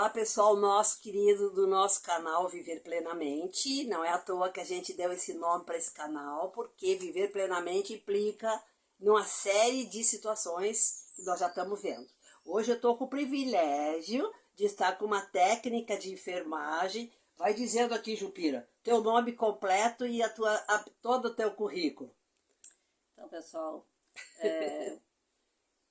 Olá pessoal, nosso querido do nosso canal Viver Plenamente. Não é à toa que a gente deu esse nome para esse canal, porque Viver Plenamente implica numa série de situações que nós já estamos vendo. Hoje eu estou com o privilégio de estar com uma técnica de enfermagem. Vai dizendo aqui, Jupira, teu nome completo e todo o teu currículo. Então, pessoal,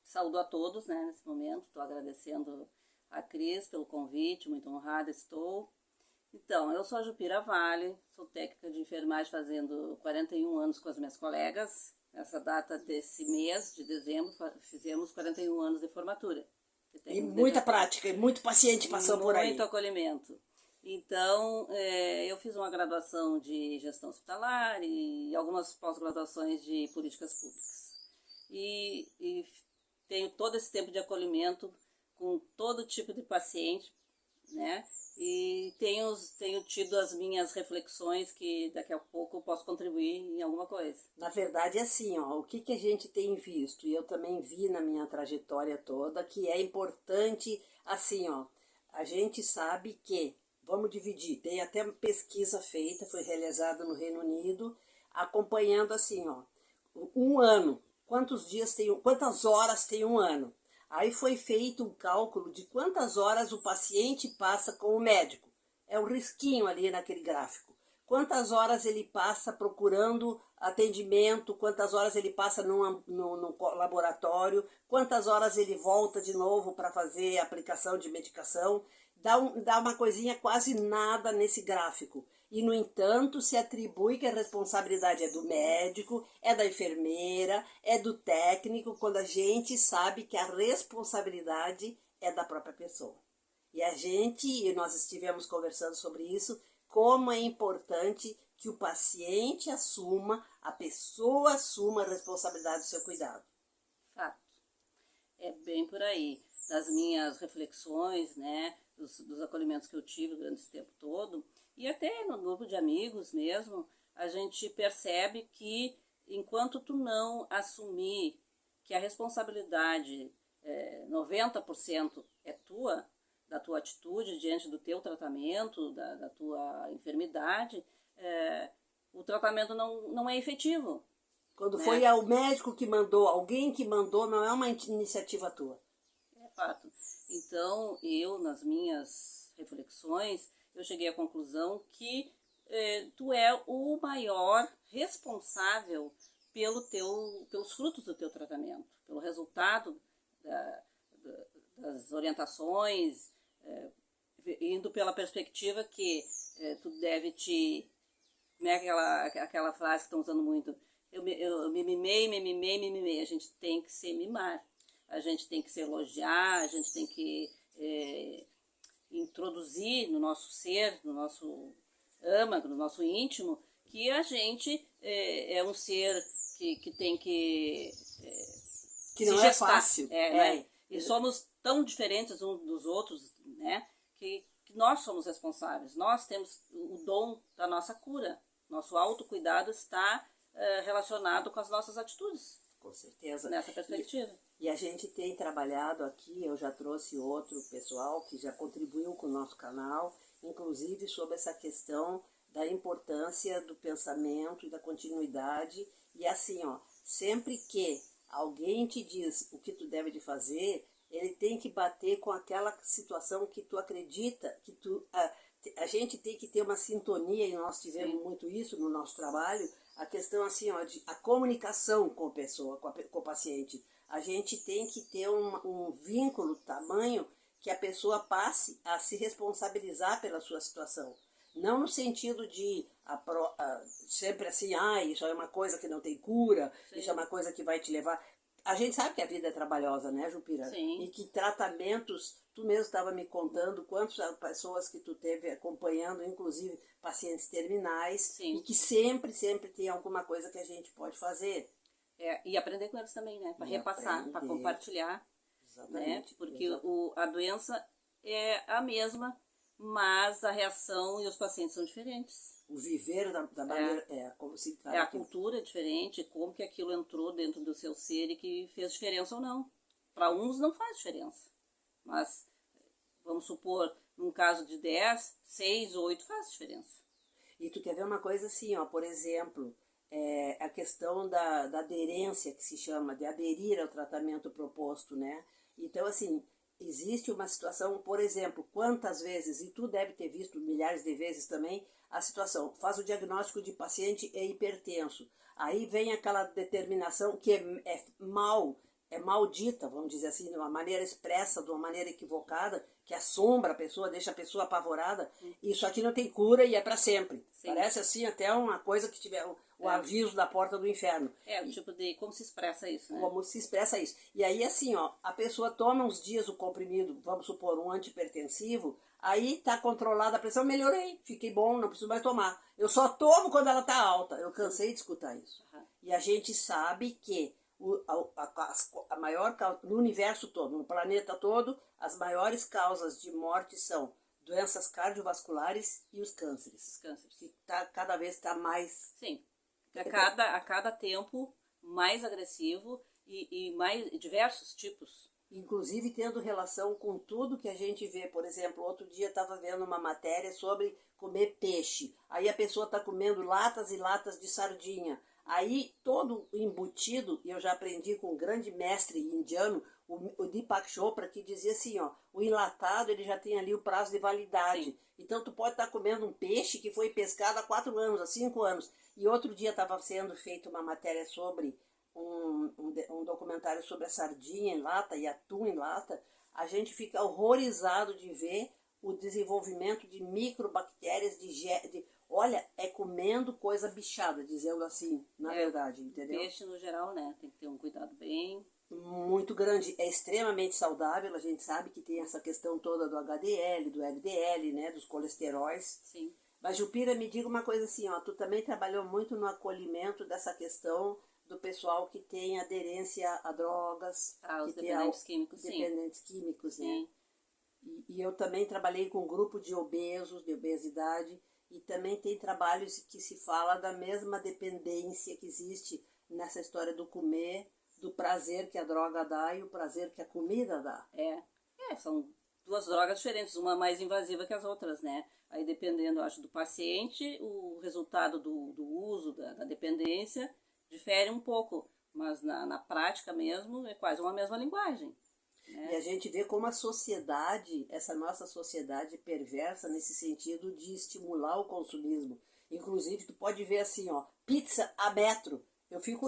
saúdo a todos, né, nesse momento. Estou agradecendo a Cris pelo convite, muito honrada estou. Então, eu sou a Jupira Vale, sou técnica de enfermagem fazendo 41 anos com as minhas colegas. Nessa data desse mês de dezembro, fizemos 41 anos de formatura. E muita prática, e muito paciente passou por aí. Muito acolhimento. Então, eu fiz uma graduação de gestão hospitalar e algumas pós-graduações de políticas públicas. E tenho todo esse tempo de acolhimento com todo tipo de paciente, né? E tenho tido as minhas reflexões que daqui a pouco eu posso contribuir em alguma coisa. Na verdade, é assim, ó, o que a gente tem visto, e eu também vi na minha trajetória toda, que é importante, assim, ó, a gente sabe que, vamos dividir, tem até uma pesquisa feita, foi realizada no Reino Unido, acompanhando assim, ó, um ano, quantas horas tem um ano. Aí foi feito um cálculo de quantas horas o paciente passa com o médico. É um risquinho ali naquele gráfico. Quantas horas ele passa procurando atendimento, quantas horas ele passa num laboratório, quantas horas ele volta de novo para fazer aplicação de medicação. Dá uma coisinha quase nada nesse gráfico. E, no entanto, se atribui que a responsabilidade é do médico, é da enfermeira, é do técnico, quando a gente sabe que a responsabilidade é da própria pessoa. E nós estivemos conversando sobre isso, como é importante que o paciente assuma, a pessoa assuma a responsabilidade do seu cuidado. Fato. É bem por aí. Das minhas reflexões, né, dos acolhimentos que eu tive durante esse tempo todo, e até no grupo de amigos mesmo, a gente percebe que enquanto tu não assumir que a responsabilidade 90% é tua, da tua atitude diante do teu tratamento, da tua enfermidade, o tratamento não é efetivo. Quando foi o médico que mandou, alguém que mandou, não é uma iniciativa tua. É fato. Então, nas minhas reflexões, eu cheguei à conclusão que tu é o maior responsável pelos frutos do teu tratamento, pelo resultado das orientações, indo pela perspectiva que tu deve como é aquela frase que estão usando muito, eu me mimei, a gente tem que se mimar, a gente tem que se elogiar, a gente tem que introduzir no nosso ser, no nosso âmago, no nosso íntimo, que a gente é um ser que tem que que não é fácil. Né? E somos tão diferentes uns dos outros, né? Que nós somos responsáveis, nós temos o dom da nossa cura, nosso autocuidado está relacionado com as nossas atitudes. Com certeza. Nessa perspectiva. E a gente tem trabalhado aqui, eu já trouxe outro pessoal que já contribuiu com o nosso canal, inclusive sobre essa questão da importância do pensamento e da continuidade. E assim, ó, sempre que alguém te diz o que tu deve de fazer, ele tem que bater com aquela situação que tu acredita, que a gente tem que ter uma sintonia, e nós tivemos muito isso no nosso trabalho, a questão assim, ó, a comunicação com a pessoa, com o paciente. A gente tem que ter um vínculo tamanho que a pessoa passe a se responsabilizar pela sua situação. Não no sentido de sempre assim, isso é uma coisa que não tem cura, isso é uma coisa que vai te levar. A gente sabe que a vida é trabalhosa, né, Jupira? Sim. E que tratamentos, tu mesmo estava me contando quantas pessoas que tu teve acompanhando, inclusive pacientes terminais. Sim. E que sempre tem alguma coisa que a gente pode fazer. E aprender com eles também, né? Para repassar, para compartilhar. Exatamente. Né? Porque a doença é a mesma, mas a reação e os pacientes são diferentes. O viver da maneira... como se a cultura é diferente, como que aquilo entrou dentro do seu ser e que fez diferença ou não. Para uns não faz diferença. Mas vamos supor, num caso de 10, 6, 8 faz diferença. E tu quer ver uma coisa assim, ó, por exemplo, a questão da aderência, que se chama, de aderir ao tratamento proposto, né? Então, assim, existe uma situação, por exemplo, quantas vezes, e tu deve ter visto milhares de vezes também, a situação, faz o diagnóstico de paciente é hipertenso. Aí vem aquela determinação que é maldita, vamos dizer assim, de uma maneira expressa, de uma maneira equivocada, que assombra a pessoa, deixa a pessoa apavorada. Isso aqui não tem cura e é para sempre. Sim. Parece assim até uma coisa que tiver o aviso da porta do inferno. O tipo de como se expressa isso, né? Como se expressa isso. E aí assim, ó, a pessoa toma uns dias o comprimido, vamos supor, um antihipertensivo, aí tá controlada a pressão, melhorei, fiquei bom, não preciso mais tomar. Eu só tomo quando ela tá alta. Eu cansei de escutar isso. Uhum. E a gente sabe que a maior no universo todo, no planeta todo, as maiores causas de morte são doenças cardiovasculares e os cânceres. Os cânceres. Que cada vez está mais... Sim. A cada tempo mais agressivo e mais diversos tipos. Inclusive tendo relação com tudo que a gente vê. Por exemplo, outro dia estava vendo uma matéria sobre comer peixe. Aí a pessoa está comendo latas e latas de sardinha. Aí todo embutido, e eu já aprendi com um grande mestre indiano, o Deepak Chopra, que dizia assim, ó, o enlatado ele já tem ali o prazo de validade. Sim. Então tu pode estar comendo um peixe que foi pescado há 4 anos, há 5 anos. E outro dia estava sendo feita uma matéria sobre um documentário sobre a sardinha em lata e atum em lata. A gente fica horrorizado de ver o desenvolvimento de microbactérias, olha, é comendo coisa bichada, dizendo assim, na verdade, entendeu? Peixe no geral, né? Tem que ter um cuidado bem... muito grande, é extremamente saudável, a gente sabe que tem essa questão toda do HDL, do LDL, né, dos colesteróis. Sim. Mas, Jupira, me diga uma coisa assim, ó, tu também trabalhou muito no acolhimento dessa questão do pessoal que tem aderência a drogas. Os dependentes químicos, sim. Dependentes químicos, né? Sim. E eu também trabalhei com um grupo de obesos, de obesidade, e também tem trabalhos que se fala da mesma dependência que existe nessa história do comer, do prazer que a droga dá e o prazer que a comida dá. São duas drogas diferentes, uma mais invasiva que as outras, né? Aí dependendo, acho, do paciente, o resultado do uso, da dependência, difere um pouco, mas na prática mesmo é quase uma mesma linguagem. E a gente vê como a sociedade, essa nossa sociedade perversa nesse sentido de estimular o consumismo. Inclusive, tu pode ver assim, ó, pizza a metro. Eu fico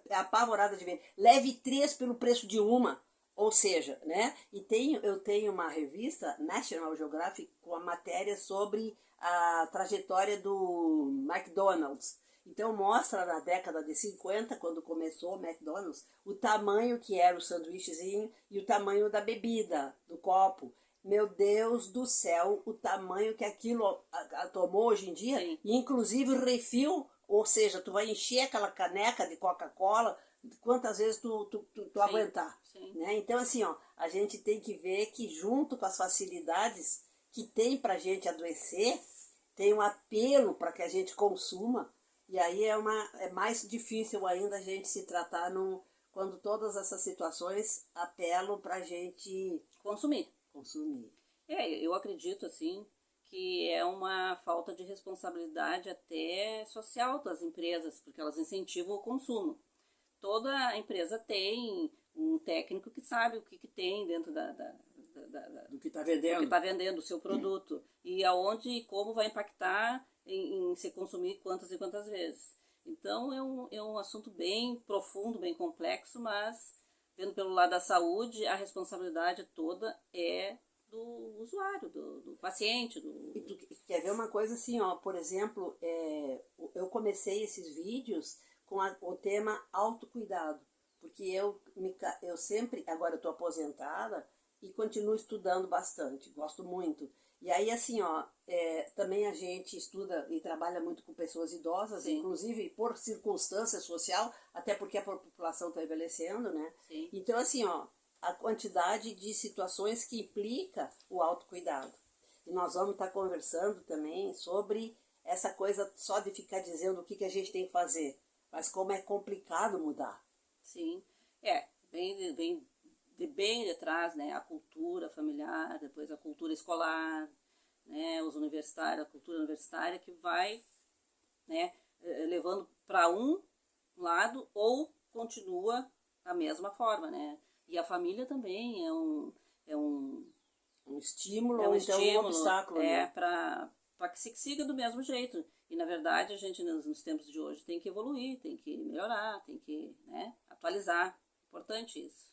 apavorada de ver. Leve 3 pelo preço de uma. Ou seja, né? E eu tenho uma revista, National Geographic, com a matéria sobre a trajetória do McDonald's. Então mostra na década de 50, quando começou o McDonald's, o tamanho que era o sanduíchezinho e o tamanho da bebida, do copo. Meu Deus do céu, o tamanho que aquilo tomou hoje em dia, e inclusive refil, ou seja, tu vai encher aquela caneca de Coca-Cola quantas vezes tu aguentar. Sim. Né? Então assim, ó, a gente tem que ver que junto com as facilidades que tem pra gente adoecer, tem um apelo para que a gente consuma. E aí é mais difícil ainda a gente se tratar quando todas essas situações apelam para a gente consumir. Eu acredito assim que é uma falta de responsabilidade até social das empresas, porque elas incentivam o consumo. Toda empresa tem um técnico que sabe o que tem dentro do que está vendendo. Do que está vendendo o seu produto. E aonde e como vai impactar em se consumir quantas e quantas vezes. Então é um assunto bem profundo, bem complexo, mas vendo pelo lado da saúde, a responsabilidade toda é do usuário, do paciente. E tu quer ver uma coisa assim, ó, por exemplo, eu comecei esses vídeos com o tema autocuidado, porque eu sempre, agora eu estou aposentada e continuo estudando bastante, gosto muito. E aí, assim, ó, também a gente estuda e trabalha muito com pessoas idosas, Sim. inclusive por circunstância social, até porque a população está envelhecendo, né? Sim. Então, assim, ó, a quantidade de situações que implica o autocuidado. E nós vamos estar conversando também sobre essa coisa só de ficar dizendo o que a gente tem que fazer, mas como é complicado mudar. Sim, bem de bem detrás, né, a cultura familiar, depois a cultura escolar, né, os universitários, a cultura universitária que vai, né, levando para um lado ou continua da mesma forma, né? E a família também Um estímulo é um ou então um estímulo, obstáculo, né? para que se siga do mesmo jeito. E na verdade a gente nos tempos de hoje tem que evoluir, tem que melhorar, tem que, né, atualizar. Importante isso.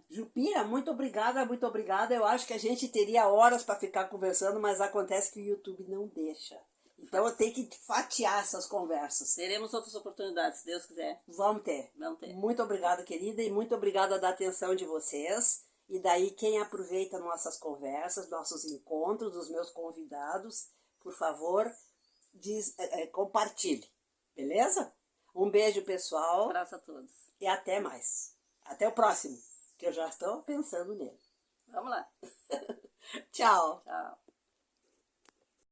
Jupira, muito obrigada, muito obrigada. Eu acho que a gente teria horas para ficar conversando, mas acontece que o YouTube não deixa. Então eu tenho que fatiar essas conversas. Teremos outras oportunidades, se Deus quiser. Vamos ter. Vamos ter. Muito obrigada, querida, e muito obrigada da atenção de vocês. E daí, quem aproveita nossas conversas, nossos encontros, os meus convidados, por favor, compartilhe. Beleza? Um beijo, pessoal. Um abraço a todos. E até mais. Até o próximo, que eu já estou pensando nele. Vamos lá. Tchau. Tchau.